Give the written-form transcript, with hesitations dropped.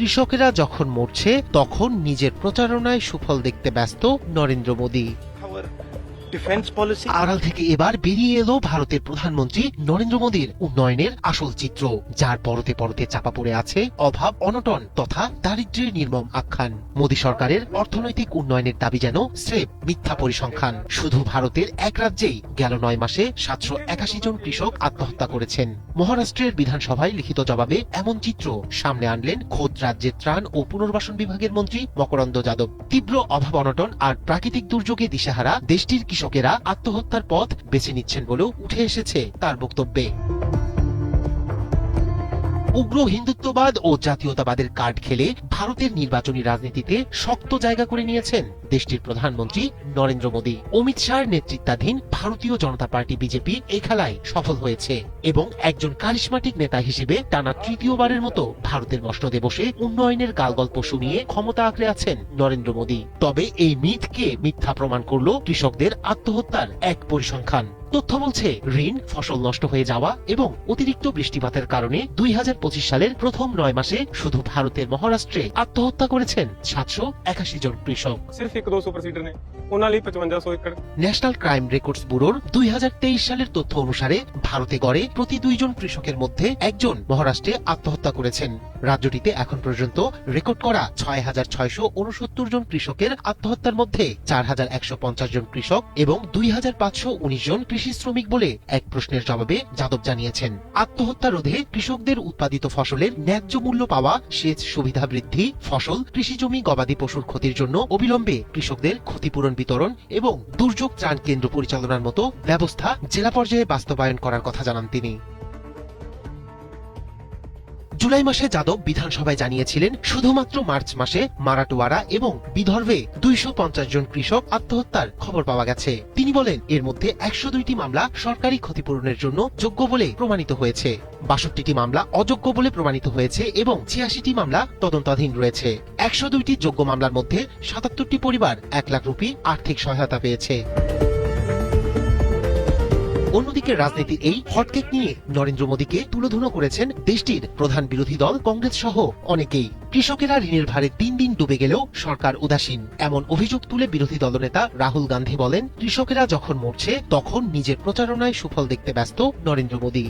কৃষকেরা যখন মরছে তখন নিজের প্রচারণায় সুফল দেখতে ব্যস্ত নরেন্দ্র মোদী। আড়াল থেকে এবার বেরিয়ে এলো ভারতের প্রধানমন্ত্রী নরেন্দ্র মোদীর উন্নয়নের আসল চিত্র, যার পরতে পরতে চাপা পড়ে আছে অভাব, অনটন তথা দারিদ্র্যের নির্মম আখ্যান। মোদী সরকারের অর্থনৈতিক উন্নয়নের দাবি যেন স্রেফ মিথ্যা পরিসংখ্যান। শুধু ভারতের এক রাজ্যেই গেল 9 মাসে 781 জন কৃষক আত্মহত্যা করেছেন। মহারাষ্ট্রের বিধানসভায় লিখিত জবাবে এমন চিত্র সামনে আনলেন খোদ রাজ্যের ত্রাণ ও পুনর্বাসন বিভাগের মন্ত্রী মকরন্দ যাদব। তীব্র অভাব, অনটন আর প্রাকৃতিক দুর্যোগে দিশেহারা দেশটির কৃষকেরা আত্মহত্যার পথ বেছে নিচ্ছেন বলেও উঠে এসেছে তার বক্তব্যে। উগ্র হিন্দুত্ববাদ ও জাতীয়তাবাদের কার্ড খেলে ভারতের নির্বাচনী রাজনীতিতে শক্ত জায়গা করে নিয়েছেন দেশটির প্রধানমন্ত্রী নরেন্দ্র মোদী। অমিত শাহর নেতৃত্বাধীন ভারতীয় জনতা পার্টি বিজেপি এই খেলায় সফল হয়েছে এবং একজন কারিশমাটিক নেতা হিসেবে টানা তৃতীয়বারের মতো ভারতের মসনদে বসে উন্নয়নের গালগল্প শুনিয়ে ক্ষমতা আঁকড়ে আছেন নরেন্দ্র মোদী। তবে এই মিথকে মিথ্যা প্রমাণ করল কৃষকদের আত্মহত্যার এক পরিসংখ্যান। তথ্য বলছে, ঋণ, ফসল নষ্ট হয়ে যাওয়া এবং অতিরিক্ত বৃষ্টিপাতের কারণে 2025 সালের প্রথম 9 মাসে শুধু ভারতের মহারাষ্ট্রে আত্মহত্যা করেছেন 781 জন কৃষক। ন্যাশনাল ক্রাইম রেকর্ডস ব্যুরোর 2023 সালের তথ্য অনুসারে ভারতে গড়ে প্রতি 2 জন কৃষকের মধ্যে একজন মহারাষ্ট্রে আত্মহত্যা করেছেন। রাজ্যটিতে এখন পর্যন্ত রেকর্ড করা 6,669 জন কৃষকের আত্মহত্যার মধ্যে 4,150 জন কৃষক এবং 2,519 জন কৃষি শ্রমিক বলে এক প্রশ্নের জবাবে যাদব জানিয়েছেন। আত্মহত্যা রোধে কৃষকদের উৎপাদিত ফসলের ন্যায্য মূল্য পাওয়া, সেচ সুবিধা বৃদ্ধি, ফসল, কৃষি জমি, গবাদি পশুর ক্ষতির জন্য অবিলম্বে কৃষকদের ক্ষতিপূরণ বিতরণ এবং দুর্যোগ ত্রাণ কেন্দ্র পরিচালনার মতো ব্যবস্থা জেলা পর্যায়ে বাস্তবায়ন করার কথা জানান তিনি। জুলাই মাসে যাদব বিধানসভায় জানিয়েছিলেন, শুধুমাত্র মার্চ মাসে মারাঠওয়াড়া এবং বিদর্ভে 250 জন কৃষক আত্মহত্যার খবর পাওয়া গেছে। তিনি বলেন, এর মধ্যে 102টি মামলা সরকারি ক্ষতিপূরণের জন্য যোগ্য বলে প্রমাণিত হয়েছে, 62টি মামলা অযোগ্য বলে প্রমাণিত হয়েছে এবং 86টি মামলা তদন্তাধীন রয়েছে। 102টি যোগ্য মামলার মধ্যে 77টি পরিবার 1 লাখ রুপি আর্থিক সহায়তা পেয়েছে। অন্যদিকে রাজনীতির এই হটকেক নিয়ে নরেন্দ্র মোদীকে তুলোধুনো করেছেন দেশটির প্রধান বিরোধী দল কংগ্রেস সহ অনেকেই। কৃষকেরা ঋণের ভারে 3 দিন ডুবে গেলেও সরকার উদাসীন, এমন অভিযোগ তুলে বিরোধী দলনেতা রাহুল গান্ধী বলেন, কৃষকেরা যখন মরছে তখন নিজের প্রচারণায় সুফল দেখতে ব্যস্ত নরেন্দ্র মোদী।